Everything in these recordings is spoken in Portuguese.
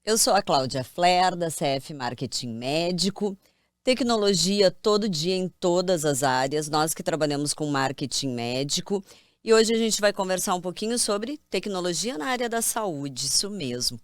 Eu sou a Cláudia Flair, da CF Marketing Médico. Tecnologia todo dia em todas as áreas, nós que trabalhamos com marketing médico. E hoje a gente vai conversar um pouquinho sobre tecnologia na área da saúde, isso mesmo.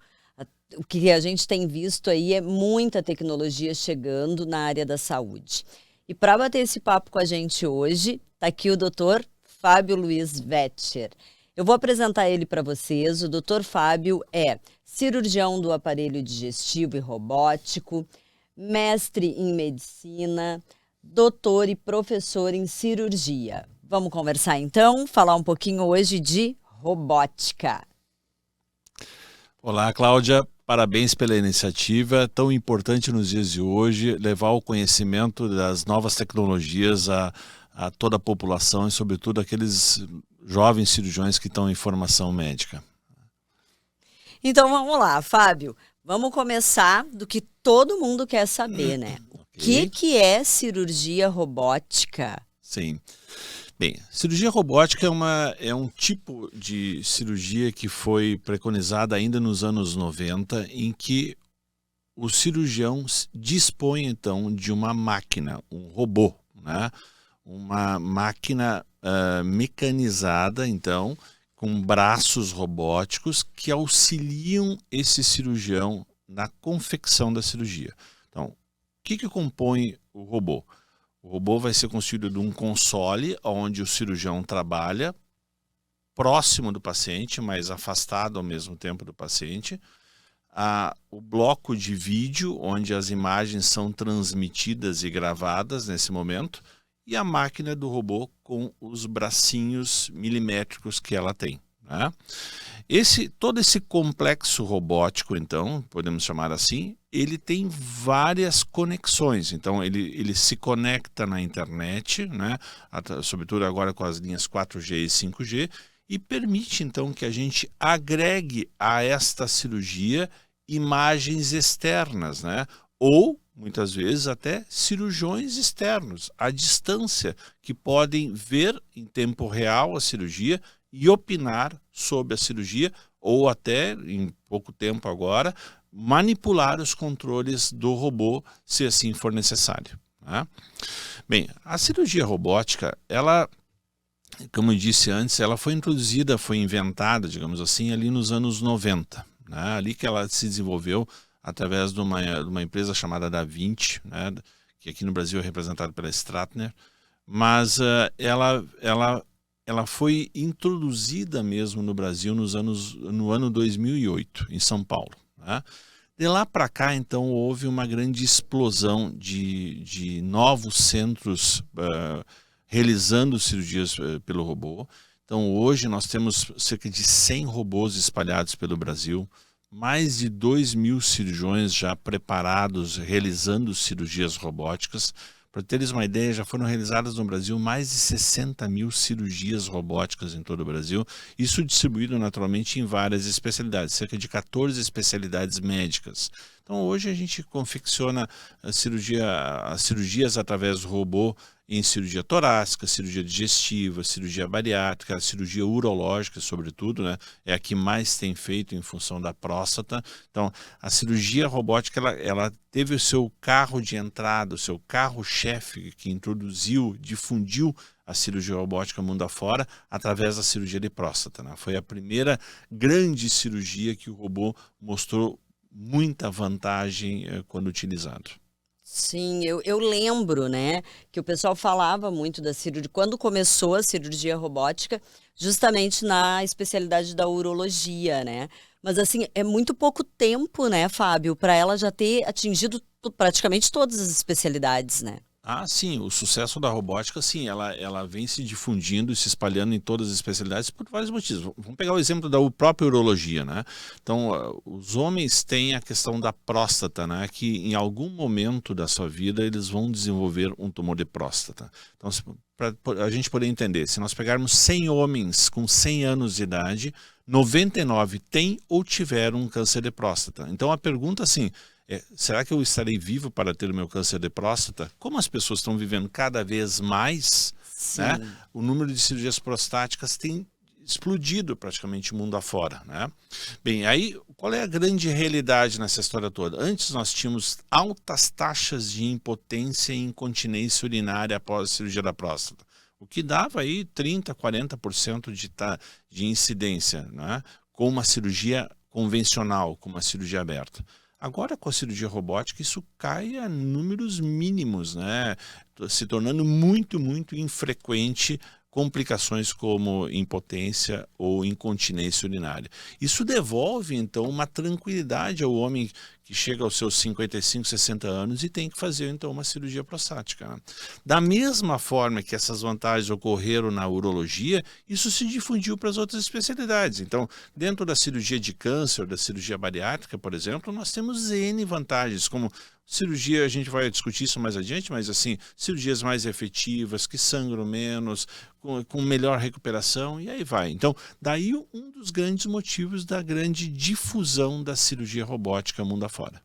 O que a gente tem visto aí é muita tecnologia chegando na área da saúde. E para bater esse papo com a gente hoje, está aqui o Dr. Fábio Luiz Vetcher. Eu vou apresentar ele para vocês. O Dr. Fábio é cirurgião do aparelho digestivo e robótico, mestre em medicina, doutor e professor em cirurgia. Vamos conversar então, falar um pouquinho hoje de robótica. Olá, Cláudia. Parabéns pela iniciativa. Tão importante nos dias de hoje levar o conhecimento das novas tecnologias a toda a população e, sobretudo, aqueles jovens cirurgiões que estão em formação médica. Então vamos lá, Fábio. Vamos começar do que todo mundo quer saber, né? Okay. O que é cirurgia robótica? Sim. Bem, cirurgia robótica é um tipo de cirurgia que foi preconizada ainda nos anos 90, em que o cirurgião dispõe, então, de uma máquina, um robô, né? Uma máquina mecanizada, então, com braços robóticos que auxiliam esse cirurgião na confecção da cirurgia. Então, o que compõe o robô? O robô vai ser constituído de um console onde o cirurgião trabalha próximo do paciente, mas afastado ao mesmo tempo do paciente. O bloco de vídeo, onde as imagens são transmitidas e gravadas nesse momento, e a máquina do robô com os bracinhos milimétricos que ela tem, né? Todo esse complexo robótico, então, podemos chamar assim, ele tem várias conexões. Então, ele se conecta na internet, né? Sobretudo agora com as linhas 4G e 5G, e permite, então, que a gente agregue a esta cirurgia imagens externas, né? Ou, muitas vezes, até cirurgiões externos, à distância, que podem ver em tempo real a cirurgia e opinar sobre a cirurgia, ou até, em pouco tempo agora, manipular os controles do robô, se assim for necessário, né? Bem, a cirurgia robótica, ela, como eu disse antes, ela foi introduzida, foi inventada, digamos assim, ali nos anos 90, né? Ali que ela se desenvolveu através de uma empresa chamada Da Vinci, né? Que aqui no Brasil é representada pela Stratner, mas ela foi introduzida mesmo no Brasil no ano 2008, em São Paulo, né? De lá para cá, então, houve uma grande explosão de novos centros realizando cirurgias pelo robô. Então, hoje nós temos cerca de 100 robôs espalhados pelo Brasil, mais de 2.000 cirurgiões já preparados, realizando cirurgias robóticas. Para teres uma ideia, já foram realizadas no Brasil mais de 60.000 cirurgias robóticas em todo o Brasil, isso distribuído naturalmente em várias especialidades, cerca de 14 especialidades médicas. Então hoje a gente confecciona as cirurgias através do robô em cirurgia torácica, cirurgia digestiva, cirurgia bariátrica, cirurgia urológica, sobretudo, né? É a que mais tem feito em função da próstata. Então, a cirurgia robótica, ela teve o seu carro de entrada, o seu carro-chefe que introduziu, difundiu a cirurgia robótica mundo afora através da cirurgia de próstata, né? Foi a primeira grande cirurgia que o robô mostrou muita vantagem quando utilizado. Sim, eu lembro, né, que o pessoal falava muito da cirurgia, quando começou a cirurgia robótica, justamente na especialidade da urologia, né? Mas assim, é muito pouco tempo, né, Fábio, para ela já ter atingido praticamente todas as especialidades, né? Ah, sim, o sucesso da robótica, sim, ela vem se difundindo e se espalhando em todas as especialidades por vários motivos. Vamos pegar o exemplo da própria urologia, né? Então, os homens têm a questão da próstata, né? Que em algum momento da sua vida eles vão desenvolver um tumor de próstata. Então, para a gente poder entender, se nós pegarmos 100 homens com 100 anos de idade, 99 têm ou tiveram um câncer de próstata. Então, a pergunta assim... será que eu estarei vivo para ter o meu câncer de próstata? Como as pessoas estão vivendo cada vez mais, né, o número de cirurgias prostáticas tem explodido praticamente o mundo afora, né? Bem, aí qual é a grande realidade nessa história toda? Antes nós tínhamos altas taxas de impotência e incontinência urinária após a cirurgia da próstata, o que dava aí 30%, 40% de incidência, né? Com uma cirurgia convencional, com uma cirurgia aberta. Agora, com a cirurgia robótica, isso cai a números mínimos, né? Se tornando muito, muito infrequente complicações como impotência ou incontinência urinária. Isso devolve, então, uma tranquilidade ao homem que chega aos seus 55, 60 anos e tem que fazer, então, uma cirurgia prostática, né? Da mesma forma que essas vantagens ocorreram na urologia, isso se difundiu para as outras especialidades. Então, dentro da cirurgia de câncer, da cirurgia bariátrica, por exemplo, nós temos N vantagens, como cirurgia, a gente vai discutir isso mais adiante, mas assim, cirurgias mais efetivas, que sangram menos, com melhor recuperação, e aí vai. Então, daí um dos grandes motivos da grande difusão da cirurgia robótica mundo afora.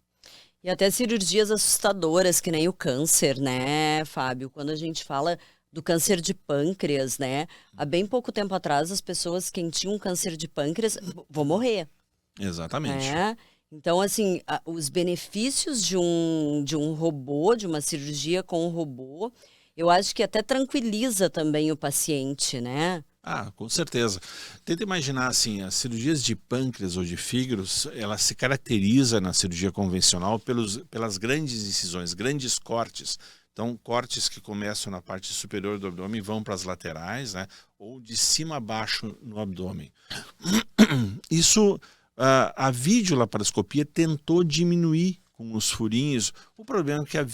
E até cirurgias assustadoras, que nem o câncer, né, Fábio? Quando a gente fala do câncer de pâncreas, né? Há bem pouco tempo atrás, as pessoas que tinham câncer de pâncreas vão morrer. Exatamente. Né? Então, assim, os benefícios de um robô, de uma cirurgia com um robô, eu acho que até tranquiliza também o paciente, né? Ah, com certeza. Tenta imaginar assim, as cirurgias de pâncreas ou de fígado, ela se caracteriza na cirurgia convencional pelas grandes incisões, grandes cortes. Então, cortes que começam na parte superior do abdômen e vão para as laterais, né? Ou de cima a baixo no abdômen. Isso... A videolaparoscopia tentou diminuir com os furinhos. O problema é que a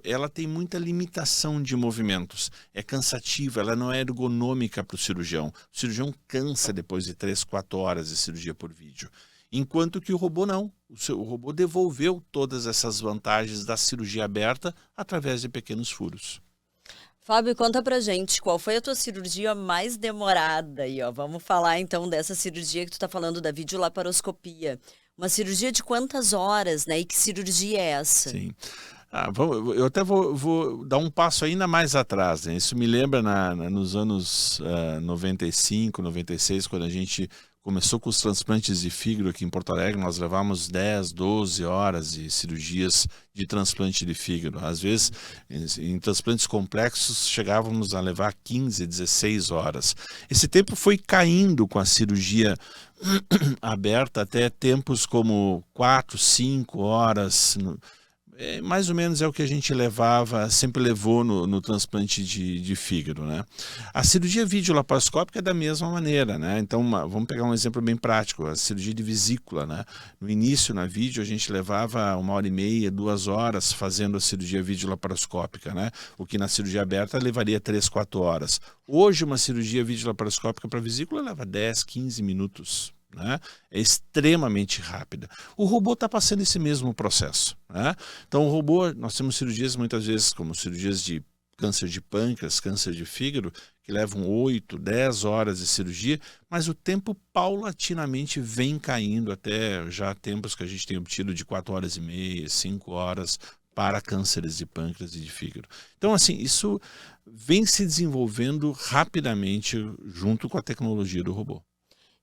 ela tem muita limitação de movimentos. É cansativa, ela não é ergonômica para o cirurgião. O cirurgião cansa depois de 3, 4 horas de cirurgia por vídeo. Enquanto que o robô não. O robô devolveu todas essas vantagens da cirurgia aberta através de pequenos furos. Fábio, conta pra gente, qual foi a tua cirurgia mais demorada aí, ó? Vamos falar então dessa cirurgia que tu tá falando, da videolaparoscopia. Uma cirurgia de quantas horas, né? E que cirurgia é essa? Sim. Eu até vou dar um passo ainda mais atrás, né? Isso me lembra nos anos 95, 96, quando a gente começou com os transplantes de fígado aqui em Porto Alegre. Nós levávamos 10, 12 horas de cirurgias de transplante de fígado. Às vezes, em transplantes complexos, chegávamos a levar 15, 16 horas. Esse tempo foi caindo com a cirurgia aberta até tempos como 4, 5 horas. Mais ou menos é o que a gente sempre levou no transplante de fígado, né? A cirurgia videolaparoscópica é da mesma maneira, né? Então, vamos pegar um exemplo bem prático, a cirurgia de vesícula, né? No início, na vídeo, a gente levava 1h30, 2 horas fazendo a cirurgia videolaparoscópica, né? O que na cirurgia aberta levaria 3, 4 horas. Hoje, uma cirurgia videolaparoscópica para vesícula leva 10, 15 minutos. Né? É extremamente rápida. O robô está passando esse mesmo processo, né? Então, o robô, nós temos cirurgias muitas vezes como cirurgias de câncer de pâncreas, câncer de fígado, que levam 8, 10 horas de cirurgia, mas o tempo paulatinamente vem caindo até já tempos que a gente tem obtido de 4h30, 5 horas para cânceres de pâncreas e de fígado. Então, assim, isso vem se desenvolvendo rapidamente junto com a tecnologia do robô.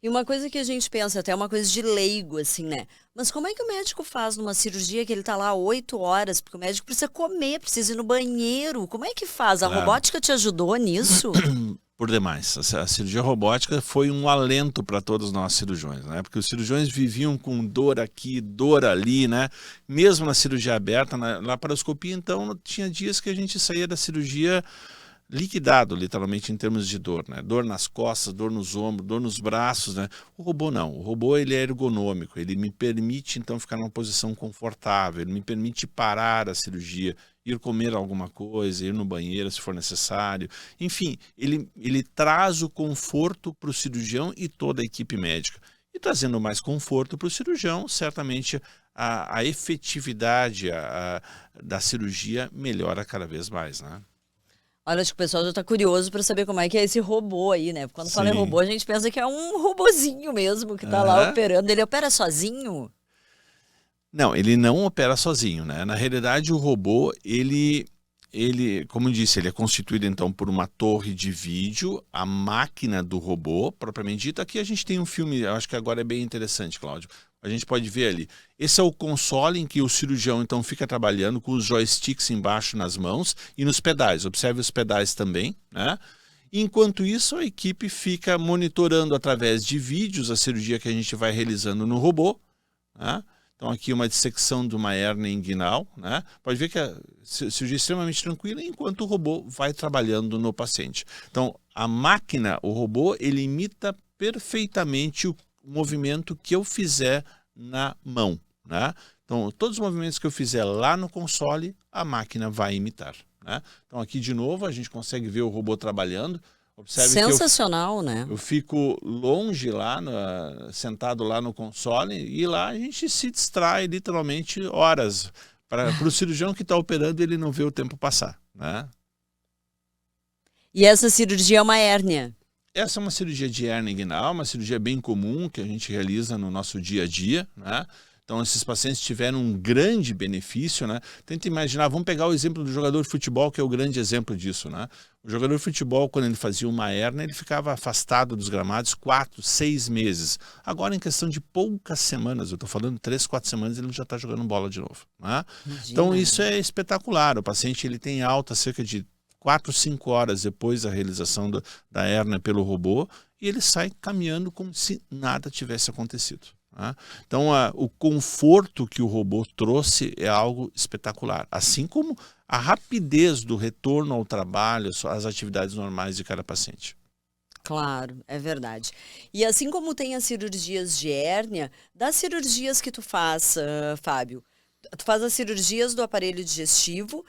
E uma coisa que a gente pensa, até uma coisa de leigo, assim, né? Mas como é que o médico faz numa cirurgia que ele tá lá 8 horas? Porque o médico precisa comer, precisa ir no banheiro. Como é que faz? A robótica te ajudou nisso? Por demais. A cirurgia robótica foi um alento para todos nós cirurgiões, né? Porque os cirurgiões viviam com dor aqui, dor ali, né? Mesmo na cirurgia aberta, na laparoscopia, então, tinha dias que a gente saía da cirurgia liquidado, literalmente, em termos de dor, né? Dor nas costas, dor nos ombros, dor nos braços, né? O robô não. O robô, ele é ergonômico. Ele me permite, então, ficar numa posição confortável. Ele me permite parar a cirurgia, ir comer alguma coisa, ir no banheiro se for necessário. Enfim, ele traz o conforto para o cirurgião e toda a equipe médica. E trazendo mais conforto para o cirurgião, certamente a efetividade da cirurgia melhora cada vez mais, né? Olha, acho que o pessoal já tá curioso para saber como é que é esse robô aí, né? Quando fala em robô, a gente pensa que é um robozinho mesmo que tá lá operando. Ele opera sozinho? Não, ele não opera sozinho, né? Na realidade, o robô, ele ele, como eu disse, ele é constituído então por uma torre de vídeo, a máquina do robô, propriamente dita. Aqui a gente tem um filme, eu acho que agora é bem interessante, Cláudio. A gente pode ver ali. Esse é o console em que o cirurgião então fica trabalhando com os joysticks embaixo nas mãos e nos pedais. Observe os pedais também, né? Enquanto isso, a equipe fica monitorando através de vídeos a cirurgia que a gente vai realizando no robô, né? Então aqui uma dissecção de uma hérnia inguinal, né? Pode ver que a cirurgia é extremamente tranquila enquanto o robô vai trabalhando no paciente. Então a máquina, o robô, ele imita perfeitamente o movimento que eu fizer na mão, né? Então todos os movimentos que eu fizer lá no console, a máquina vai imitar, né? Então aqui de novo a gente consegue ver o robô trabalhando. Observe sensacional, né? Eu fico longe lá, sentado lá no console, e lá a gente se distrai literalmente horas. Para o cirurgião que está operando, ele não vê o tempo passar, né? E essa cirurgia é uma hérnia? Essa é uma cirurgia de hérnia inguinal, uma cirurgia bem comum que a gente realiza no nosso dia a dia, né? Então, esses pacientes tiveram um grande benefício, né? Tenta imaginar, vamos pegar o exemplo do jogador de futebol, que é o grande exemplo disso, né? O jogador de futebol, quando ele fazia uma hérnia, ele ficava afastado dos gramados 4, 6 meses. Agora, em questão de poucas semanas, eu estou falando 3, 4 semanas, ele já está jogando bola de novo, né? Então, isso é espetacular. O paciente ele tem alta cerca de 4, 5 horas depois da realização da hérnia pelo robô, e ele sai caminhando como se nada tivesse acontecido. Então, o conforto que o robô trouxe é algo espetacular, assim como a rapidez do retorno ao trabalho, às atividades normais de cada paciente. Claro, é verdade. E assim como tem as cirurgias de hérnia, das cirurgias que tu faz, Fábio, tu faz as cirurgias do aparelho digestivo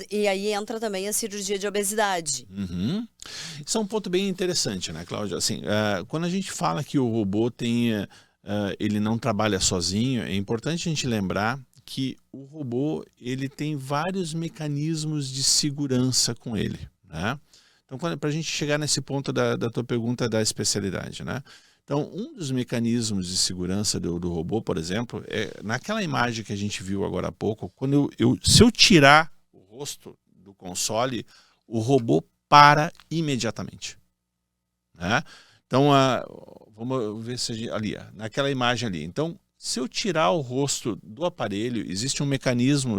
e aí entra também a cirurgia de obesidade. Uhum. Isso é um ponto bem interessante, né, Cláudia? Assim, quando a gente fala que o robô ele não trabalha sozinho, é importante a gente lembrar que o robô ele tem vários mecanismos de segurança com ele, né? Então, para a gente chegar nesse ponto da tua pergunta da especialidade, né? Então, um dos mecanismos de segurança do robô, por exemplo, é naquela imagem que a gente viu agora há pouco, quando se eu tirar o rosto do console, o robô para imediatamente, né? Então, vamos ver se ali, naquela imagem ali. Então, se eu tirar o rosto do aparelho, existe um mecanismo,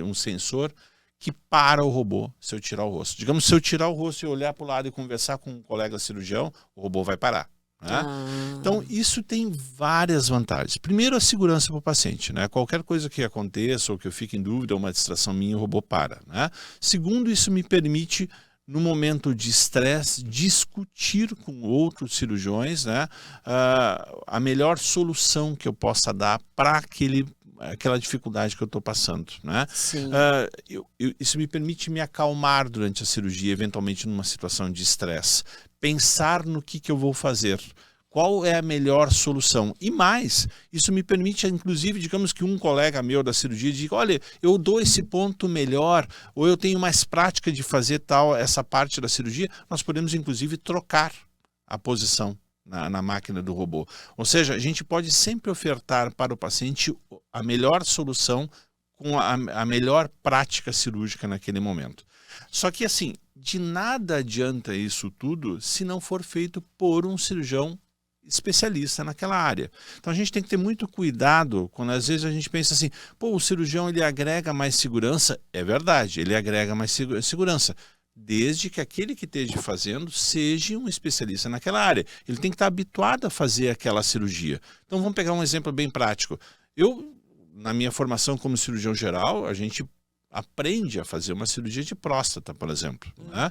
um sensor que para o robô se eu tirar o rosto. Digamos, se eu tirar o rosto e olhar para o lado e conversar com um colega cirurgião, o robô vai parar, né? Então, isso tem várias vantagens. Primeiro, a segurança para o paciente, né? Qualquer coisa que aconteça ou que eu fique em dúvida, uma distração minha, o robô para, né? Segundo, isso me permite, no momento de estresse, discutir com outros cirurgiões, né, a melhor solução que eu possa dar para aquela dificuldade que eu estou passando, né? Isso me permite me acalmar durante a cirurgia, eventualmente numa situação de estresse. Pensar no que eu vou fazer. Qual é a melhor solução? E mais, isso me permite, inclusive, digamos que um colega meu da cirurgia diga, olha, eu dou esse ponto melhor, ou eu tenho mais prática de fazer essa parte da cirurgia, nós podemos, inclusive, trocar a posição na máquina do robô. Ou seja, a gente pode sempre ofertar para o paciente a melhor solução com a melhor prática cirúrgica naquele momento. Só que, assim, de nada adianta isso tudo se não for feito por um cirurgião especialista naquela área. Então a gente tem que ter muito cuidado quando às vezes a gente pensa assim, pô, o cirurgião ele agrega mais segurança. É verdade, ele agrega mais segurança, desde que aquele que esteja fazendo seja um especialista naquela área. Ele tem que estar habituado a fazer aquela cirurgia. Então vamos pegar um exemplo bem prático. Na minha formação como cirurgião geral, a gente aprende a fazer uma cirurgia de próstata, por exemplo, né?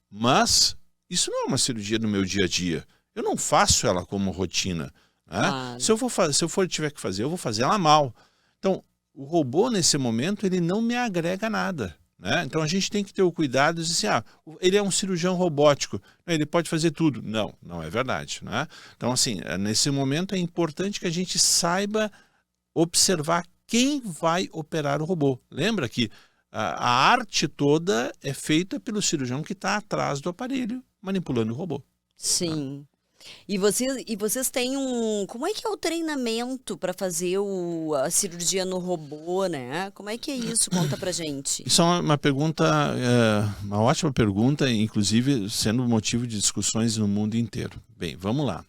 Mas isso não é uma cirurgia do meu dia a dia. Eu não faço ela como rotina, né? Se eu tiver que fazer, eu vou fazer ela mal. Então, o robô, nesse momento, ele não me agrega nada, né? Então, a gente tem que ter o cuidado de dizer assim, ele é um cirurgião robótico, ele pode fazer tudo. Não, não é verdade, né? Então, assim, nesse momento é importante que a gente saiba observar quem vai operar o robô. Lembra que a arte toda é feita pelo cirurgião que está atrás do aparelho, manipulando o robô. Sim. E vocês têm como é que é o treinamento para fazer a cirurgia no robô, né? Como é que é isso? Conta pra gente. Isso é uma pergunta, uma ótima pergunta, inclusive sendo motivo de discussões no mundo inteiro. Bem, vamos lá.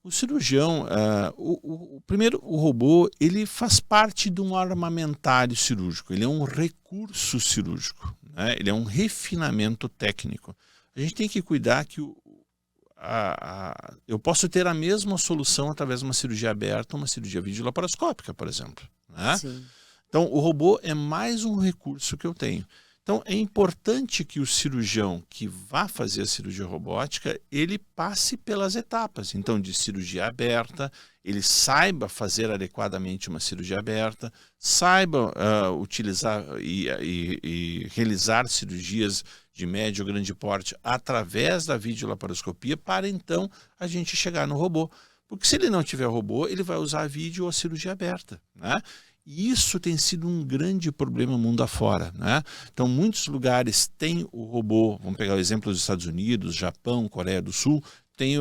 O cirurgião, primeiro, o robô, ele faz parte de um armamentário cirúrgico, ele é um recurso cirúrgico, né? Ele é um refinamento técnico. A gente tem que cuidar que eu posso ter a mesma solução através de uma cirurgia aberta, uma cirurgia videolaparoscópica, por exemplo, né? Sim. Então, o robô é mais um recurso que eu tenho. Então, é importante que o cirurgião que vá fazer a cirurgia robótica, ele passe pelas etapas. Então, de cirurgia aberta, ele saiba fazer adequadamente uma cirurgia aberta, saiba utilizar e realizar cirurgias de médio ou grande porte através da videolaparoscopia para, então, a gente chegar no robô. Porque se ele não tiver robô, ele vai usar a vídeo ou a cirurgia aberta, né? E isso tem sido um grande problema mundo afora, né? Então, muitos lugares têm o robô, vamos pegar o exemplo dos Estados Unidos, Japão, Coreia do Sul, tem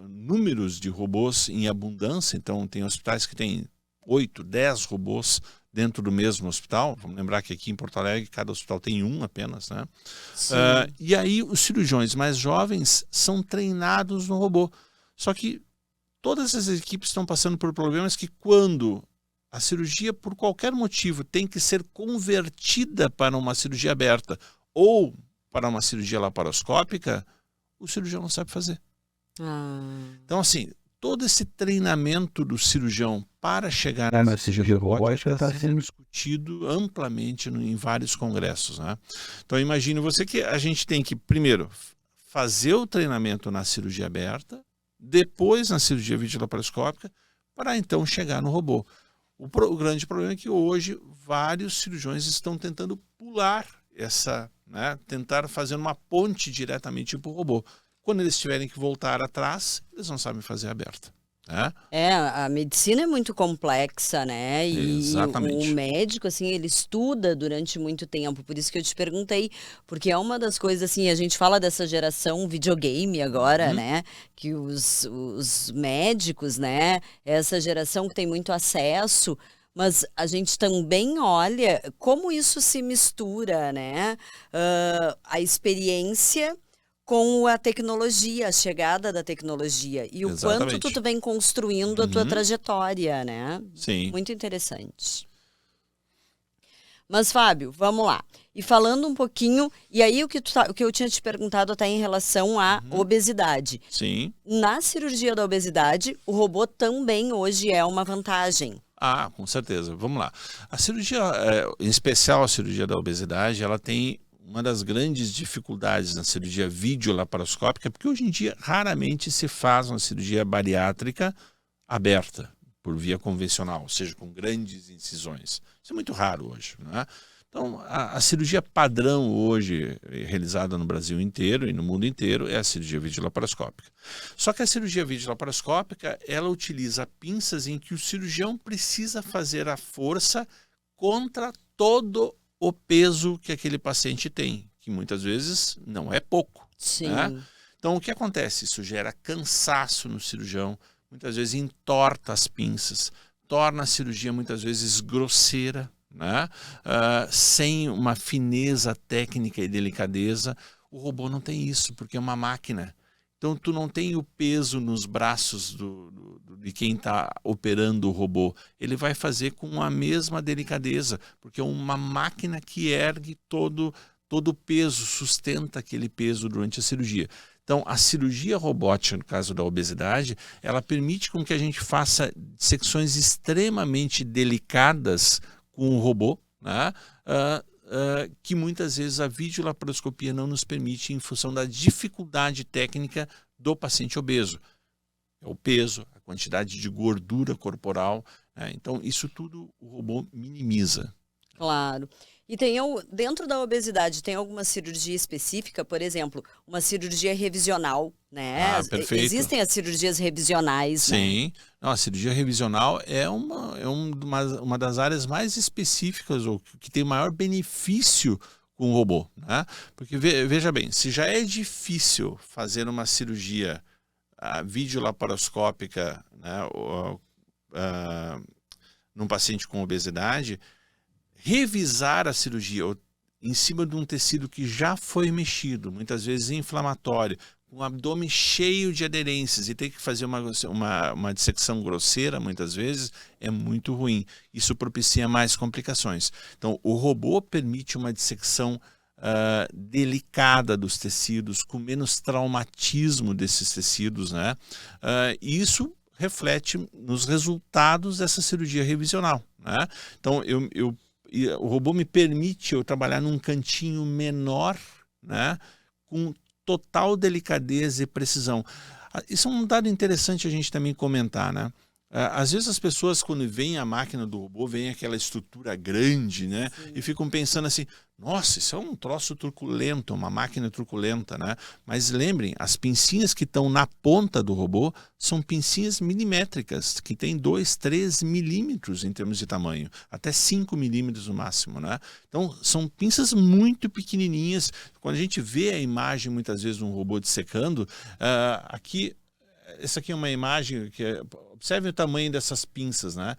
números de robôs em abundância, então tem hospitais que têm 8, 10 robôs dentro do mesmo hospital. Vamos lembrar que aqui em Porto Alegre cada hospital tem um apenas, né? E aí os cirurgiões mais jovens são treinados no robô. Só que todas as equipes estão passando por problemas que quando a cirurgia, por qualquer motivo, tem que ser convertida para uma cirurgia aberta ou para uma cirurgia laparoscópica, o cirurgião não sabe fazer. Então, assim, todo esse treinamento do cirurgião para chegar na cirurgia robótica está sendo discutido amplamente em vários congressos, né? Então, imagine você que a gente tem que, primeiro, fazer o treinamento na cirurgia aberta, depois na cirurgia videolaparoscópica, para então chegar no robô. O grande problema é que hoje vários cirurgiões estão tentando pular né, tentar fazer uma ponte diretamente para o robô. Quando eles tiverem que voltar atrás, eles não sabem fazer aberta, né? A medicina é muito complexa, né? E Exatamente. o médico, assim, ele estuda durante muito tempo. Por isso que eu te perguntei, porque é uma das coisas, assim, a gente fala dessa geração videogame agora, né? Que os médicos, né? Essa geração que tem muito acesso, mas a gente também olha como isso se mistura, né? A experiência com a tecnologia, a chegada da tecnologia e o quanto tu vem construindo a tua trajetória, né? Sim. Muito interessante. Mas, Fábio, vamos lá. E falando um pouquinho, e aí o que eu tinha te perguntado até em relação à obesidade. Sim. Na cirurgia da obesidade, o robô também hoje é uma vantagem. Com certeza. Vamos lá. A cirurgia, em especial a cirurgia da obesidade, ela tem uma das grandes dificuldades na cirurgia videolaparoscópica, porque hoje em dia raramente se faz uma cirurgia bariátrica aberta, por via convencional, ou seja, com grandes incisões. Isso é muito raro hoje, né? Então, a cirurgia padrão hoje, realizada no Brasil inteiro e no mundo inteiro, é a cirurgia videolaparoscópica. Só que a cirurgia videolaparoscópica, ela utiliza pinças em que o cirurgião precisa fazer a força contra todo o peso que aquele paciente tem, que muitas vezes não é pouco. Sim. Né? Então, o que acontece? Isso gera cansaço no cirurgião, muitas vezes entorta as pinças, torna a cirurgia muitas vezes grosseira, né? Sem uma fineza técnica e delicadeza. O robô não tem isso, porque é uma máquina. Então, tu não tem o peso nos braços de quem está operando o robô. Ele vai fazer com a mesma delicadeza, porque é uma máquina que ergue todo o peso, sustenta aquele peso durante a cirurgia. Então, a cirurgia robótica, no caso da obesidade, ela permite com que a gente faça secções extremamente delicadas com o robô, né? Que muitas vezes a videolaparoscopia não nos permite em função da dificuldade técnica do paciente obeso. É o peso, a quantidade de gordura corporal, né? Então isso tudo o robô minimiza. Claro. E dentro da obesidade, tem alguma cirurgia específica? Por exemplo, uma cirurgia revisional, né? Perfeito. Existem as cirurgias revisionais, Sim. né? Não, a cirurgia revisional é uma das áreas mais específicas, ou que tem maior benefício com o robô, né? Porque, veja bem, se já é difícil fazer uma cirurgia a videolaparoscópica, né, num paciente com obesidade, revisar a cirurgia em cima de um tecido que já foi mexido, muitas vezes inflamatório, com o abdômen cheio de aderências, e ter que fazer uma dissecção grosseira, muitas vezes, é muito ruim. Isso propicia mais complicações. Então, o robô permite uma dissecção delicada dos tecidos, com menos traumatismo desses tecidos, né? E isso reflete nos resultados dessa cirurgia revisional, né? Então, o robô me permite eu trabalhar num cantinho menor, né? Com total delicadeza e precisão. Isso é um dado interessante a gente também comentar, né? Às vezes as pessoas, quando veem a máquina do robô, veem aquela estrutura grande, né? Sim. E ficam pensando assim, nossa, isso é um troço truculento, uma máquina truculenta, né? Mas lembrem, as pincinhas que estão na ponta do robô são pincinhas milimétricas, que têm 2, 3 milímetros em termos de tamanho, até 5 milímetros no máximo, né? Então, são pinças muito pequenininhas. Quando a gente vê a imagem, muitas vezes, de um robô dissecando, essa aqui é uma imagem que observe o tamanho dessas pinças, né?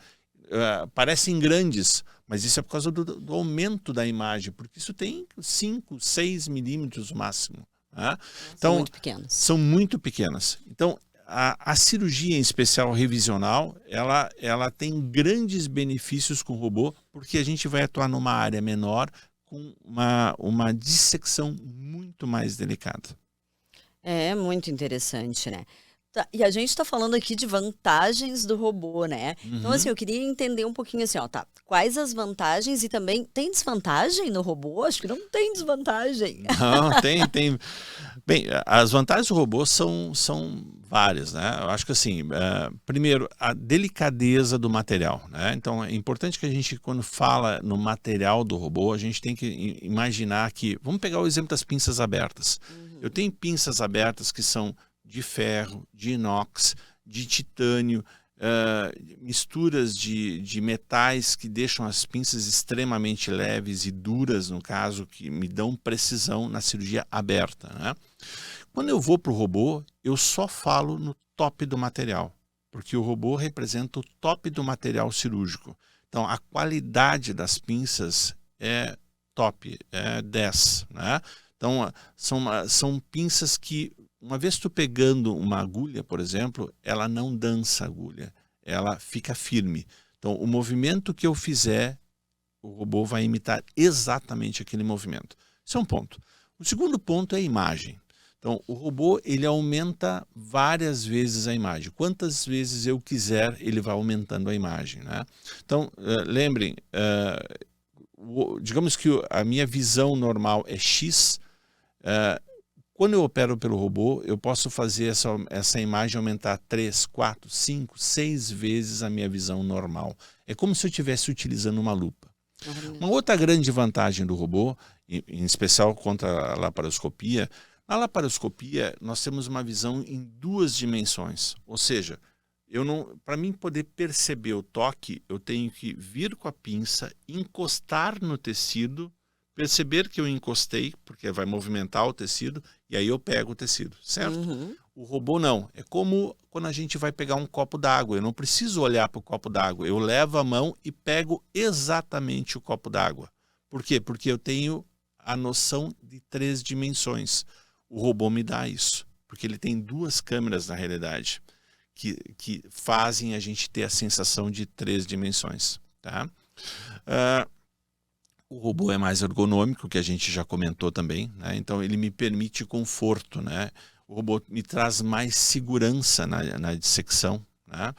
Parecem grandes, mas isso é por causa do aumento da imagem, porque isso tem 5, 6 milímetros no máximo, né? Então, são muito pequenas. São muito pequenas. Então, a cirurgia, em especial revisional, ela tem grandes benefícios com o robô, porque a gente vai atuar numa área menor, com uma dissecção muito mais delicada. É muito interessante, né? Tá, e a gente está falando aqui de vantagens do robô, né? Então, assim, eu queria entender um pouquinho assim, ó, tá? Quais as vantagens e também tem desvantagem no robô? Acho que não tem desvantagem. Não, tem. Bem, as vantagens do robô são várias, né? Eu acho que assim, primeiro, a delicadeza do material, né? Então, é importante que a gente, quando fala no material do robô, a gente tem que imaginar que, vamos pegar o exemplo das pinças abertas. Eu tenho pinças abertas que são de ferro, de inox, de titânio, misturas de metais que deixam as pinças extremamente leves e duras, no caso, que me dão precisão na cirurgia aberta, né? Quando eu vou para o robô, eu só falo no top do material, porque o robô representa o top do material cirúrgico. Então, a qualidade das pinças é top, é 10, né? Então, são pinças que, uma vez tu pegando uma agulha, por exemplo, ela não dança a agulha, ela fica firme. Então, o movimento que eu fizer, o robô vai imitar exatamente aquele movimento. Esse é um ponto. O segundo ponto é a imagem. Então, o robô, ele aumenta várias vezes a imagem. Quantas vezes eu quiser, ele vai aumentando a imagem, né? Então, lembrem, digamos que a minha visão normal é X. Quando eu opero pelo robô, eu posso fazer essa imagem aumentar 3, 4, 5, 6 vezes a minha visão normal. É como se eu estivesse utilizando uma lupa. Uma outra grande vantagem do robô, em especial contra a laparoscopia, na laparoscopia nós temos uma visão em 2 dimensões. Ou seja, para mim poder perceber o toque, eu tenho que vir com a pinça, encostar no tecido, perceber que eu encostei, porque vai movimentar o tecido, e aí eu pego o tecido, certo? O robô não. É como quando a gente vai pegar um copo d'água. Eu não preciso olhar para o copo d'água. Eu levo a mão e pego exatamente o copo d'água. Por quê? Porque eu tenho a noção de 3 dimensões. O robô me dá isso, porque ele tem 2 câmeras na realidade, que fazem a gente ter a sensação de 3 dimensões, tá? O robô é mais ergonômico, que a gente já comentou também, né? Então ele me permite conforto, né? O robô me traz mais segurança na dissecção, né?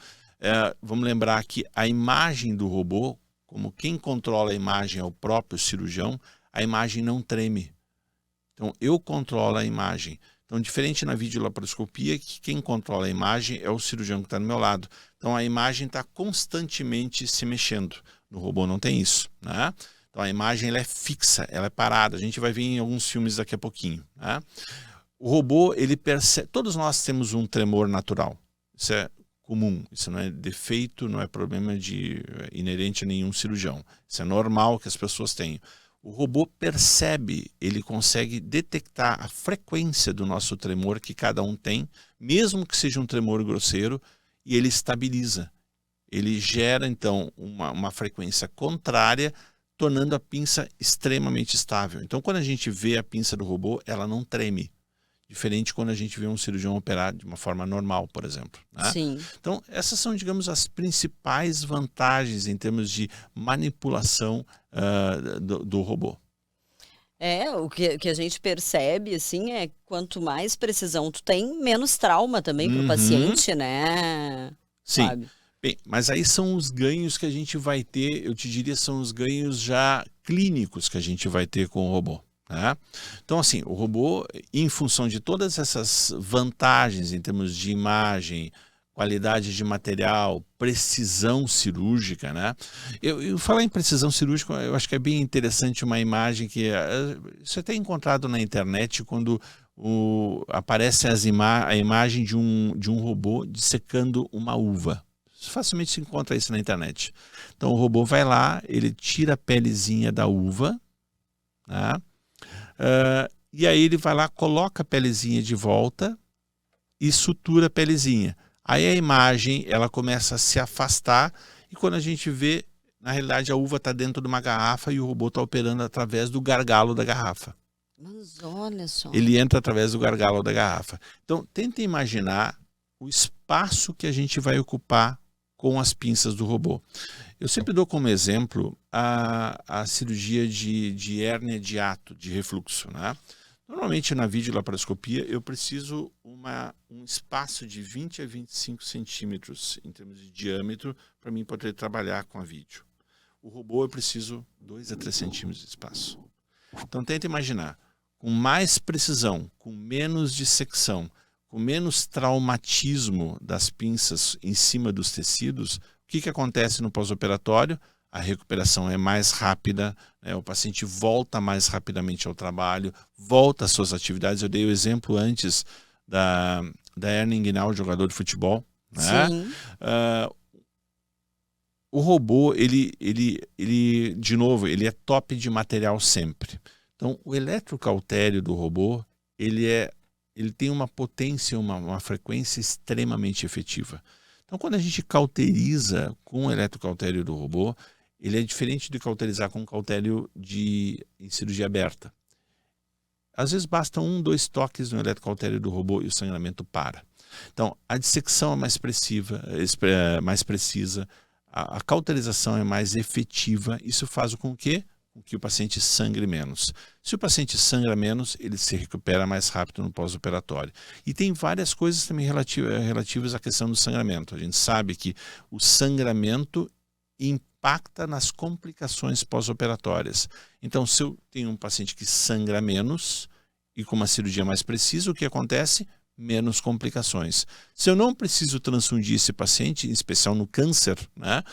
Vamos lembrar que a imagem do robô, como quem controla a imagem é o próprio cirurgião, a imagem não treme. Então eu controlo a imagem. Então, diferente na videolaparoscopia, que quem controla a imagem é o cirurgião que está do meu lado. Então a imagem está constantemente se mexendo. No robô não tem isso, né? Então a imagem ela é fixa, ela é parada. A gente vai ver em alguns filmes daqui a pouquinho, né? O robô, ele percebe... Todos nós temos um tremor natural. Isso é comum. Isso não é defeito, não é problema inerente a nenhum cirurgião. Isso é normal que as pessoas tenham. O robô percebe, ele consegue detectar a frequência do nosso tremor que cada um tem, mesmo que seja um tremor grosseiro, e ele estabiliza. Ele gera, então, uma frequência contrária, tornando a pinça extremamente estável. Então, quando a gente vê a pinça do robô, ela não treme. Diferente quando a gente vê um cirurgião operar de uma forma normal, por exemplo. Né? Sim. Então, essas são, digamos, as principais vantagens em termos de manipulação do robô. O que a gente percebe, assim, é quanto mais precisão tu tem, menos trauma também para o paciente, né? Sim. Sabe? Bem, mas aí são os ganhos que a gente vai ter, eu te diria, são os ganhos já clínicos que a gente vai ter com o robô. Né? Então, assim, o robô, em função de todas essas vantagens em termos de imagem, qualidade de material, precisão cirúrgica, né? Eu falar em precisão cirúrgica, eu acho que é bem interessante uma imagem que você tem encontrado na internet quando aparece a imagem de um robô dissecando uma uva. Facilmente se encontra isso na internet. Então o robô vai lá, ele tira a pelezinha da uva, né? E aí ele vai lá, coloca a pelezinha de volta e sutura a pelezinha. Aí a imagem ela começa a se afastar e quando a gente vê, na realidade a uva está dentro de uma garrafa e o robô está operando através do gargalo da garrafa. Mas olha só. Ele entra através do gargalo da garrafa. Então tenta imaginar o espaço que a gente vai ocupar com as pinças do robô. Eu sempre dou como exemplo a cirurgia de hérnia de hiato, de refluxo. Né? Normalmente na videolaparoscopia eu preciso um espaço de 20 a 25 centímetros em termos de diâmetro para mim poder trabalhar com a vídeo. O robô eu preciso 2 a 3 centímetros de espaço. Então tenta imaginar, com mais precisão, com menos dissecção, com menos traumatismo das pinças em cima dos tecidos, o que acontece no pós-operatório? A recuperação é mais rápida, né? O paciente volta mais rapidamente ao trabalho, volta às suas atividades. Eu dei o exemplo antes da hérnia inguinal, jogador de futebol. Né? Sim. O robô, de novo, ele é top de material sempre. Então, o eletrocautério do robô, ele tem uma potência, uma frequência extremamente efetiva. Então, quando a gente cauteriza com o eletrocautério do robô, ele é diferente de cauterizar com cautério em cirurgia aberta. Às vezes basta 1, 2 toques no eletrocautério do robô e o sangramento para. Então, a dissecção é mais precisa, a cauterização é mais efetiva. Isso faz com que o paciente sangre menos. Se o paciente sangra menos, ele se recupera mais rápido no pós-operatório. E tem várias coisas também relativas à questão do sangramento. A gente sabe que o sangramento impacta nas complicações pós-operatórias. Então, se eu tenho um paciente que sangra menos e com uma cirurgia mais precisa, o que acontece? Menos complicações. Se eu não preciso transfundir esse paciente, em especial no câncer, né,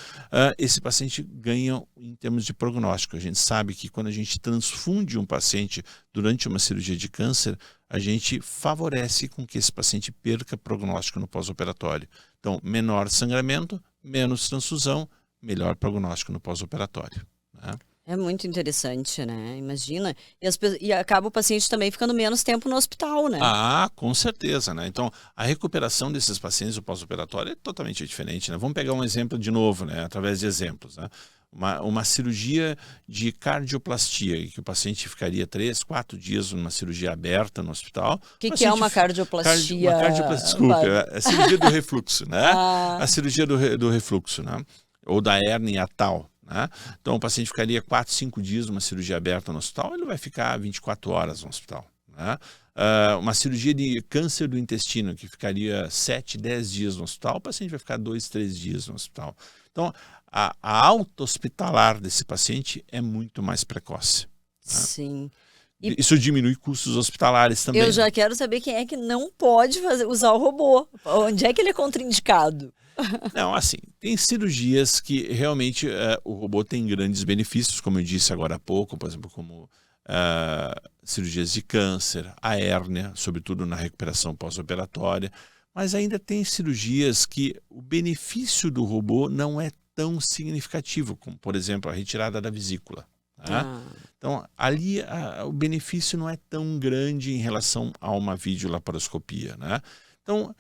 esse paciente ganha em termos de prognóstico. A gente sabe que quando a gente transfunde um paciente durante uma cirurgia de câncer, a gente favorece com que esse paciente perca prognóstico no pós-operatório. Então, menor sangramento, menos transfusão, melhor prognóstico no pós-operatório. Né? É muito interessante, né? Imagina. E acaba o paciente também ficando menos tempo no hospital, né? Ah, com certeza, né? Então, a recuperação desses pacientes do pós-operatório é totalmente diferente, né? Vamos pegar um exemplo de novo, né? Através de exemplos, né? Uma cirurgia de cardioplastia, que o paciente ficaria 3, 4 dias numa cirurgia aberta no hospital. O que é uma cardioplastia? Desculpa, a cirurgia do refluxo, né? A cirurgia do refluxo, né? Ou da hérnia hiatal. Né? Então o paciente ficaria 4, 5 dias numa cirurgia aberta no hospital, ele vai ficar 24 horas no hospital. Né? Uma cirurgia de câncer do intestino, que ficaria 7, 10 dias no hospital, o paciente vai ficar 2, 3 dias no hospital. Então a alta hospitalar desse paciente é muito mais precoce. Né? Sim. Isso diminui custos hospitalares também. Eu já quero saber quem é que não pode usar o robô. Onde é que ele é contraindicado? Não, assim, tem cirurgias que realmente o robô tem grandes benefícios, como eu disse agora há pouco, por exemplo, como cirurgias de câncer, a hérnia, sobretudo na recuperação pós-operatória, mas ainda tem cirurgias que o benefício do robô não é tão significativo, como, por exemplo, a retirada da vesícula. Tá? Então, ali o benefício não é tão grande em relação a uma videolaparoscopia, né? Então,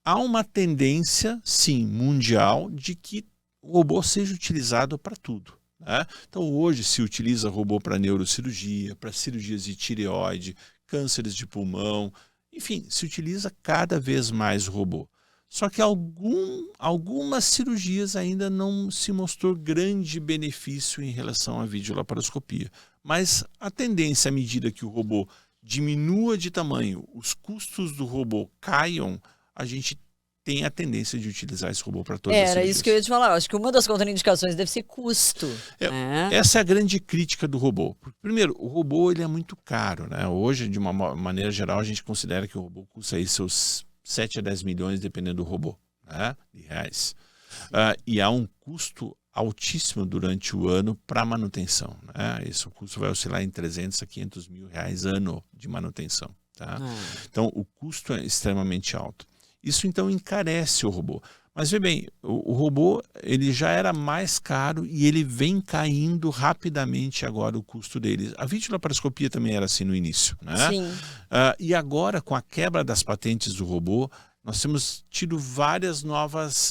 há uma tendência, sim, mundial, de que o robô seja utilizado para tudo, né? Então, hoje se utiliza robô para neurocirurgia, para cirurgias de tireoide, cânceres de pulmão, enfim, se utiliza cada vez mais o robô. Só que algumas cirurgias ainda não se mostrou grande benefício em relação à videolaparoscopia. Mas a tendência, à medida que o robô diminua de tamanho, os custos do robô caiam, a gente tem a tendência de utilizar esse robô para todas as Era cirurgias. isso que eu ia te falar. Eu acho que uma das contraindicações deve ser custo. Né? Essa é a grande crítica do robô. Primeiro, o robô ele é muito caro, né? Hoje, de uma maneira geral, a gente considera que o robô custa aí seus 7 a 10 milhões, dependendo do robô, né? De reais. E há um custo altíssimo durante o ano para manutenção, né? Esse custo vai oscilar em 300 a 500 mil reais ano de manutenção, tá? Então, o custo é extremamente alto. Isso, então, encarece o robô. Mas, vê bem, o robô ele já era mais caro e ele vem caindo rapidamente agora o custo dele. A videolaparoscopia também era assim no início, né? Sim. E agora, com a quebra das patentes do robô, nós temos tido várias novas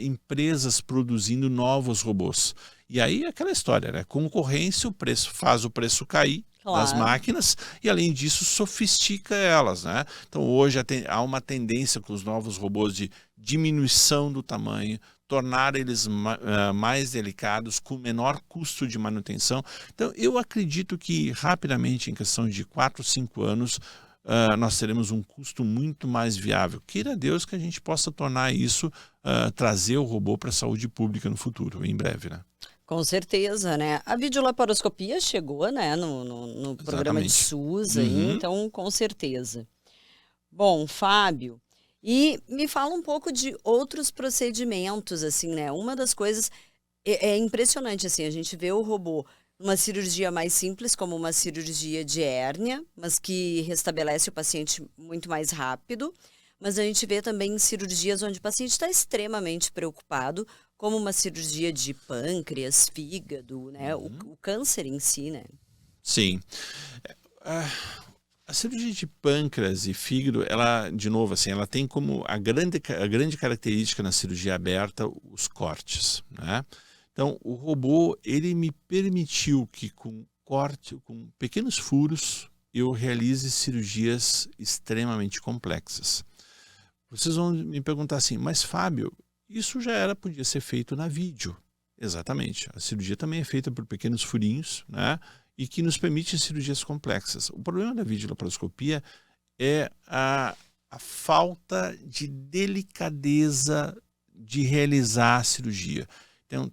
empresas produzindo novos robôs. E aí aquela história, né? Concorrência, o preço faz o preço cair das máquinas e, além disso, sofistica elas, né? Então, hoje há uma tendência com os novos robôs de diminuição do tamanho, tornar eles mais delicados, com menor custo de manutenção. Então, eu acredito que, rapidamente, em questão de 4, 5 anos, nós teremos um custo muito mais viável. Queira Deus que a gente possa tornar isso, trazer o robô para a saúde pública no futuro, em breve, né? Com certeza, né? A videolaparoscopia chegou, né, no programa de SUS, aí, então com certeza. Bom, Fábio, e me fala um pouco de outros procedimentos, assim, né? Uma das coisas é impressionante, assim, a gente vê o robô numa cirurgia mais simples, como uma cirurgia de hérnia, mas que restabelece o paciente muito mais rápido. Mas a gente vê também cirurgias onde o paciente está extremamente preocupado, como uma cirurgia de pâncreas, fígado, né? O câncer em si, né? Sim. A cirurgia de pâncreas e fígado, ela, de novo, assim, ela tem como a grande característica na cirurgia aberta os cortes, né? Então, o robô, ele me permitiu que com pequenos furos, eu realize cirurgias extremamente complexas. Vocês vão me perguntar assim, mas Fábio, isso podia ser feito na vídeo. Exatamente. A cirurgia também é feita por pequenos furinhos, né? E que nos permite cirurgias complexas. O problema da videolaparoscopia é a falta de delicadeza de realizar a cirurgia. Então,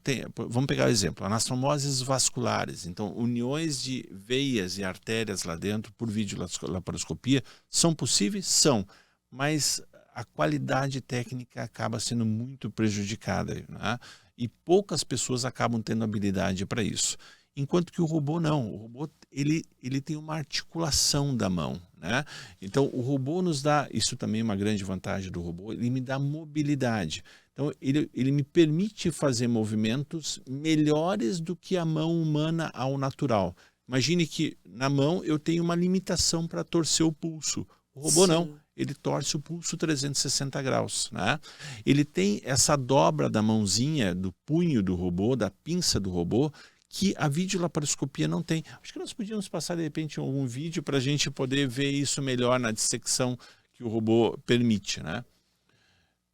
vamos pegar o exemplo, anastomoses vasculares. Então, uniões de veias e artérias lá dentro por videolaparoscopia são possíveis? São, mas a qualidade técnica acaba sendo muito prejudicada, né? E poucas pessoas acabam tendo habilidade para isso. Enquanto que o robô não. O robô ele tem uma articulação da mão, né? Então o robô nos dá, isso também é uma grande vantagem do robô, ele me dá mobilidade. Então ele me permite fazer movimentos melhores do que a mão humana ao natural. Imagine que na mão eu tenho uma limitação para torcer o pulso. O robô não. Ele torce o pulso 360 graus, né? Ele tem essa dobra da mãozinha, do punho do robô, da pinça do robô, que a videolaparoscopia não tem. Acho que nós podíamos passar, de repente, algum vídeo para a gente poder ver isso melhor na dissecção que o robô permite, né?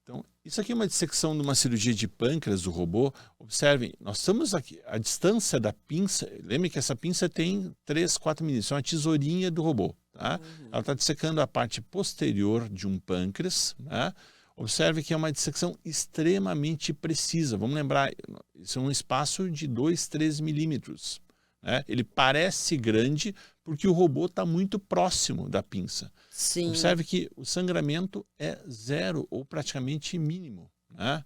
Então, isso aqui é uma dissecção de uma cirurgia de pâncreas do robô. Observem, nós estamos aqui, a distância da pinça, lembre que essa pinça tem 3, 4 milímetros, é uma tesourinha do robô. Tá? Ela está dissecando a parte posterior de um pâncreas, né? Observe que é uma dissecção extremamente precisa. Vamos lembrar, isso é um espaço de 2, 3 milímetros. Né? Ele parece grande porque o robô está muito próximo da pinça. Sim. Observe que o sangramento é zero ou praticamente mínimo, né?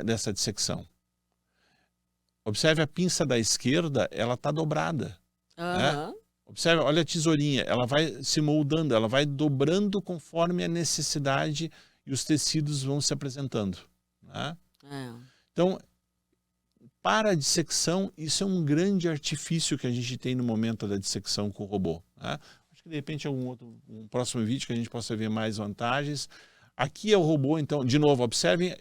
Dessa dissecção. Observe a pinça da esquerda, ela está dobrada. Né? Observe, olha a tesourinha, ela vai se moldando, ela vai dobrando conforme a necessidade e os tecidos vão se apresentando. Né? Então, para a dissecção, isso é um grande artifício que a gente tem no momento da dissecção com o robô, né? Acho que de repente um próximo vídeo que a gente possa ver mais vantagens. Aqui é o robô, então, de novo, observem,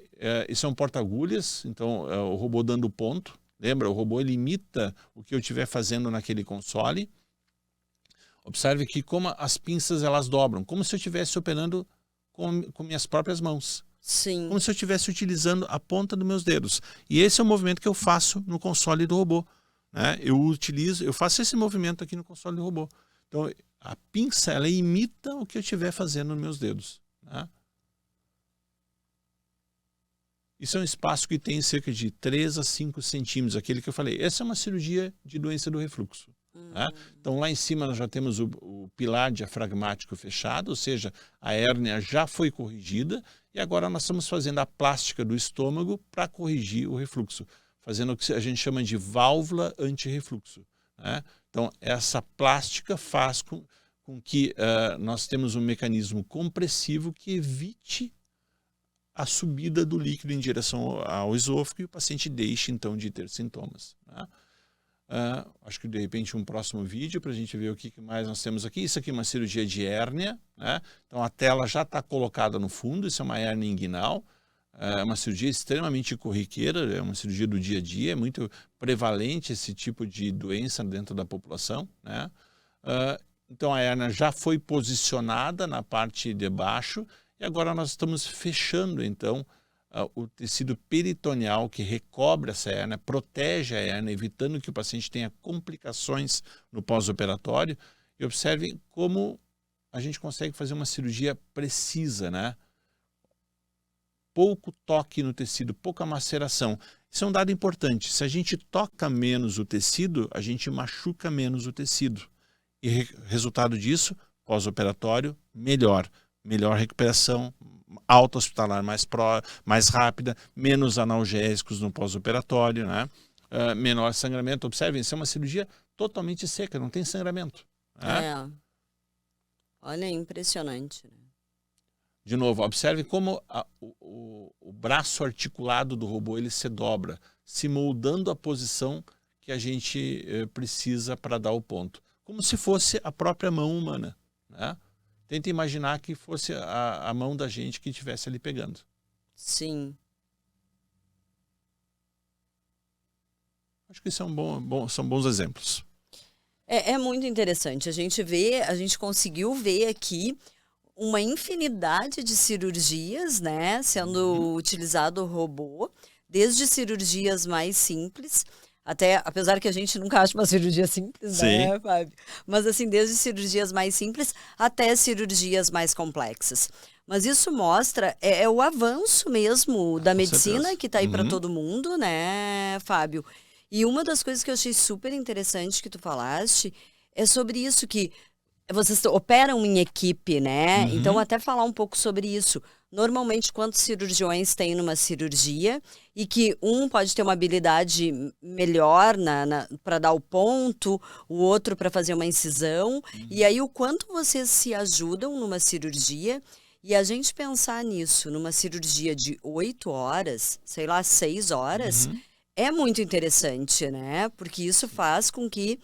isso é um porta-agulhas, então é o robô dando ponto. Lembra, o robô ele imita o que eu estiver fazendo naquele console. Observe que como as pinças elas dobram, como se eu estivesse operando com minhas próprias mãos. Sim. Como se eu estivesse utilizando a ponta dos meus dedos. E esse é o movimento que eu faço no console do robô, né? Eu faço esse movimento aqui no console do robô. Então, a pinça, ela imita o que eu estiver fazendo nos meus dedos, né? Isso é um espaço que tem cerca de 3 a 5 centímetros, aquele que eu falei. Essa é uma cirurgia de doença do refluxo. Né? Então, lá em cima nós já temos o pilar diafragmático fechado, ou seja, a hérnia já foi corrigida e agora nós estamos fazendo a plástica do estômago para corrigir o refluxo, fazendo o que a gente chama de válvula anti-refluxo, né? Então, essa plástica faz com que nós temos um mecanismo compressivo que evite a subida do líquido em direção ao esôfago e o paciente deixe, então, de ter sintomas, né? Acho que de repente um próximo vídeo para a gente ver o que mais nós temos aqui. Isso aqui é uma cirurgia de hérnia, né? Então a tela já está colocada no fundo, isso é uma hérnia inguinal, é uma cirurgia extremamente corriqueira, é uma cirurgia do dia a dia, é muito prevalente esse tipo de doença dentro da população, né? Então a hérnia já foi posicionada na parte de baixo e agora nós estamos fechando então o tecido peritoneal que recobre essa hérnia, protege a hérnia, evitando que o paciente tenha complicações no pós-operatório. E observem como a gente consegue fazer uma cirurgia precisa, né? Pouco toque no tecido, pouca maceração. Isso é um dado importante. Se a gente toca menos o tecido, a gente machuca menos o tecido. E resultado disso, pós-operatório, melhor recuperação, alta hospitalar mais rápida, menos analgésicos no pós-operatório, né? Menor sangramento. Observem, isso é uma cirurgia totalmente seca, não tem sangramento, né? Olha, é impressionante, né? De novo, observe como o braço articulado do robô ele se dobra, se moldando a posição que a gente precisa para dar o ponto. Como se fosse a própria mão humana, né? Tenta imaginar que fosse a mão da gente que estivesse ali pegando. Sim. Acho que são bons exemplos. É muito interessante. A gente conseguiu ver aqui uma infinidade de cirurgias, né, sendo utilizado o robô, desde cirurgias mais simples, até, apesar que a gente nunca acha uma cirurgia simples, Sim. né, Fábio? Mas assim, desde cirurgias mais simples até cirurgias mais complexas. Mas isso mostra o avanço mesmo da medicina certeza. que está aí para todo mundo, né, Fábio? E uma das coisas que eu achei super interessante que tu falaste é sobre isso, que vocês operam em equipe, né? Então, até falar um pouco sobre isso. Normalmente, quantos cirurgiões tem numa cirurgia e que um pode ter uma habilidade melhor para dar o ponto, o outro para fazer uma incisão. E aí, o quanto vocês se ajudam numa cirurgia. E a gente pensar nisso, numa cirurgia de 8 horas, sei lá, 6 horas, é muito interessante, né? Porque isso faz com que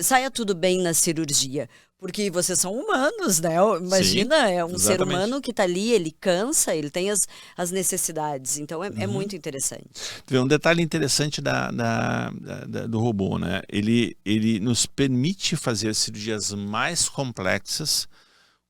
saia tudo bem na cirurgia. Porque vocês são humanos, né? Imagina, Sim, é um ser exatamente. humano que está ali, ele cansa, ele tem as necessidades. Então, é muito interessante. Um detalhe interessante do robô, né? Ele nos permite fazer cirurgias mais complexas,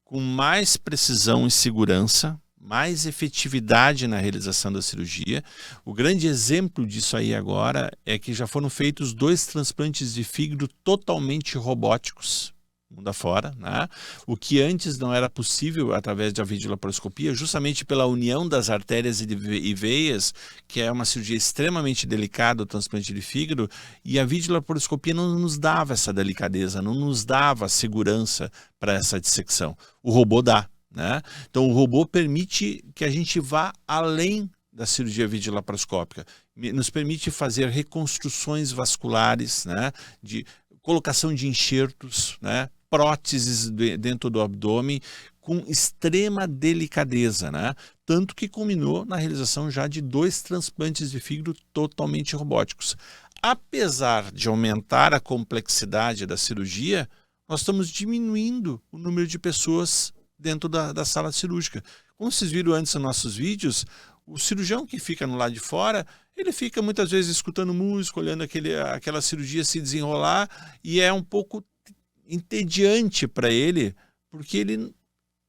com mais precisão e segurança, mais efetividade na realização da cirurgia. O grande exemplo disso aí agora é que já foram feitos 2 transplantes de fígado totalmente robóticos, mundo afora, né? O que antes não era possível através da videolaparoscopia, justamente pela união das artérias e veias, que é uma cirurgia extremamente delicada, o transplante de fígado, e a videolaparoscopia não nos dava essa delicadeza, não nos dava segurança para essa dissecção. O robô dá, né? Então o robô permite que a gente vá além da cirurgia videolaparoscópica, nos permite fazer reconstruções vasculares, né? De colocação de enxertos, né? próteses dentro do abdômen com extrema delicadeza, né? Tanto que culminou na realização já de 2 transplantes de fígado totalmente robóticos. Apesar de aumentar a complexidade da cirurgia, nós estamos diminuindo o número de pessoas dentro da sala cirúrgica. Como vocês viram antes nos nossos vídeos, o cirurgião que fica no lado de fora, ele fica muitas vezes escutando música, olhando aquela cirurgia se desenrolar, e é um pouco entediante para ele, porque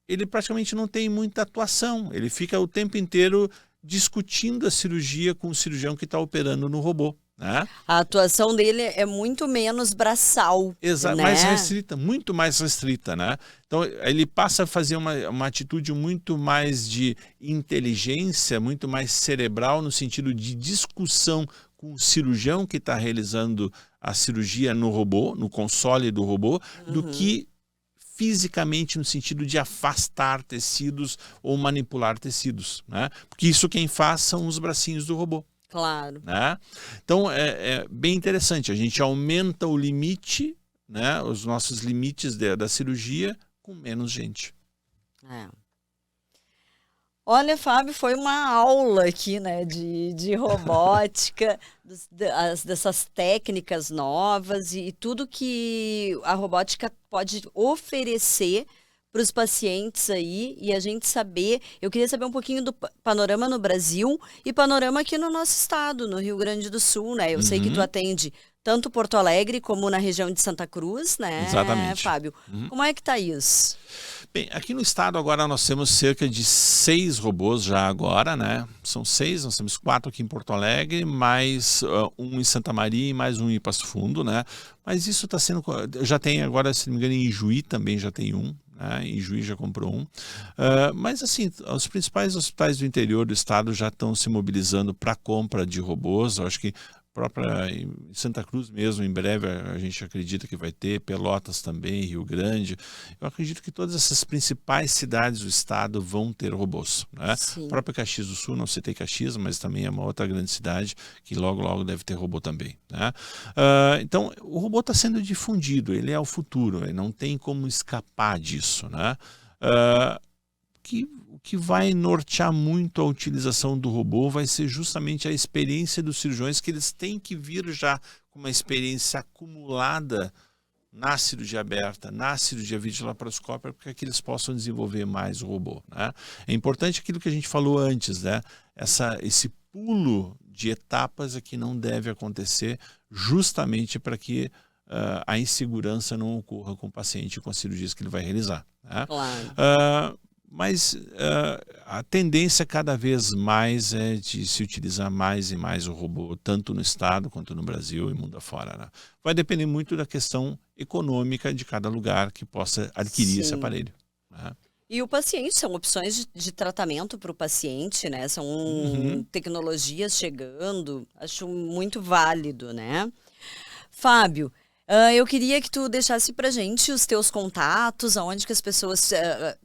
ele praticamente não tem muita atuação. Ele fica o tempo inteiro discutindo a cirurgia com o cirurgião que está operando no robô, né? A atuação dele é muito menos braçal, né? Mais restrita, muito mais restrita, né? Então, ele passa a fazer uma atitude muito mais de inteligência, muito mais cerebral, no sentido de discussão com o cirurgião que está realizando a cirurgia no robô, no console do robô, do que fisicamente no sentido de afastar tecidos ou manipular tecidos, né? Porque isso quem faz são os bracinhos do robô. Claro. Né? Então é bem interessante, a gente aumenta o limite, né, os nossos limites da cirurgia com menos gente. Olha, Fábio, foi uma aula aqui, né, de robótica, dessas técnicas novas e tudo que a robótica pode oferecer para os pacientes aí, e a gente saber, eu queria saber um pouquinho do panorama no Brasil e panorama aqui no nosso estado, no Rio Grande do Sul, né? Eu sei que tu atende tanto Porto Alegre como na região de Santa Cruz, né? Exatamente. Fábio, como é que tá isso? Bem, aqui no estado agora nós temos cerca de 6 robôs já agora, né? São 6, nós temos 4 aqui em Porto Alegre, mais um em Santa Maria e mais um em Passo Fundo, né? Mas isso está sendo, já tem agora, se não me engano, em Ijuí também já tem um. Em Juiz já comprou um. Mas assim, os principais hospitais do interior do estado já estão se mobilizando para a compra de robôs. Eu acho que própria em Santa Cruz mesmo, em breve a gente acredita que vai ter, Pelotas também, Rio Grande. Eu acredito que todas essas principais cidades do estado vão ter robôs, né? A própria Caxias do Sul, não citei Caxias, mas também é uma outra grande cidade que logo deve ter robô também, né? Então o robô está sendo difundido, ele é o futuro, ele não tem como escapar disso, né? O que vai nortear muito a utilização do robô vai ser justamente a experiência dos cirurgiões, que eles têm que vir já com uma experiência acumulada na cirurgia aberta, na cirurgia videolaparoscópica, para que eles possam desenvolver mais o robô, né? É importante aquilo que a gente falou antes, né? Esse pulo de etapas é que não deve acontecer, justamente para que a insegurança não ocorra com o paciente, com as cirurgias que ele vai realizar, né? Claro. Mas a tendência cada vez mais é de se utilizar mais e mais o robô, tanto no estado quanto no Brasil e mundo afora, né? Vai depender muito da questão econômica de cada lugar que possa adquirir esse aparelho, né? E o paciente, são opções de tratamento para o paciente, né? São tecnologias chegando, acho muito válido, né? Fábio, eu queria que tu deixasse pra gente os teus contatos, aonde que as pessoas,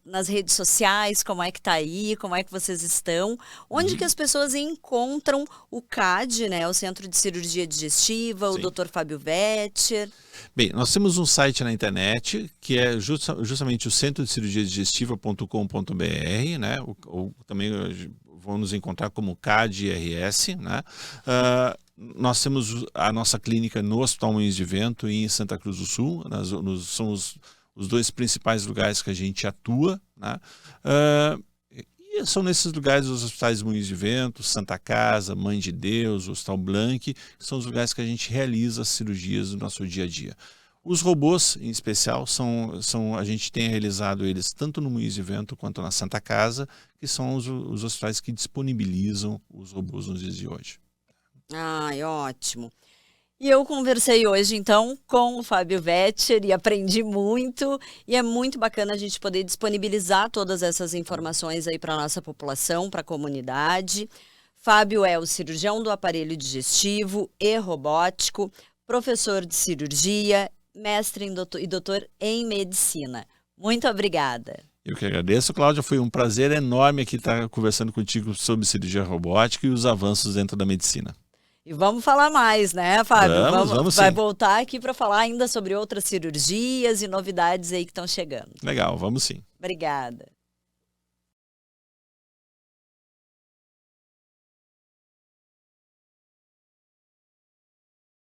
nas redes sociais, como é que tá aí, como é que vocês estão, onde que as pessoas encontram o CAD, né, o Centro de Cirurgia Digestiva, o Dr. Fábio Vetter. Bem, nós temos um site na internet, que é justamente o centro de cirurgia digestiva.com.br, né, ou também vão nos encontrar como CAD-RS, né. Nós temos a nossa clínica no Hospital Moinhos de Vento e em Santa Cruz do Sul. São os 2 principais lugares que a gente atua, né? E são nesses lugares os hospitais Moinhos de Vento, Santa Casa, Mãe de Deus, Hospital Blanc, que são os lugares que a gente realiza as cirurgias do nosso dia a dia. Os robôs, em especial, a gente tem realizado eles tanto no Moinhos de Vento quanto na Santa Casa, que são os hospitais que disponibilizam os robôs nos dias de hoje. Ai, ótimo. E eu conversei hoje, então, com o Fábio Vetter e aprendi muito. E é muito bacana a gente poder disponibilizar todas essas informações aí para a nossa população, para a comunidade. Fábio é o cirurgião do aparelho digestivo e robótico, professor de cirurgia, mestre e doutor em medicina. Muito obrigada. Eu que agradeço, Cláudia. Foi um prazer enorme aqui estar conversando contigo sobre cirurgia robótica e os avanços dentro da medicina. E vamos falar mais, né, Fábio? Vamos vai sim. voltar aqui para falar ainda sobre outras cirurgias e novidades aí que estão chegando. Legal, vamos sim. Obrigada.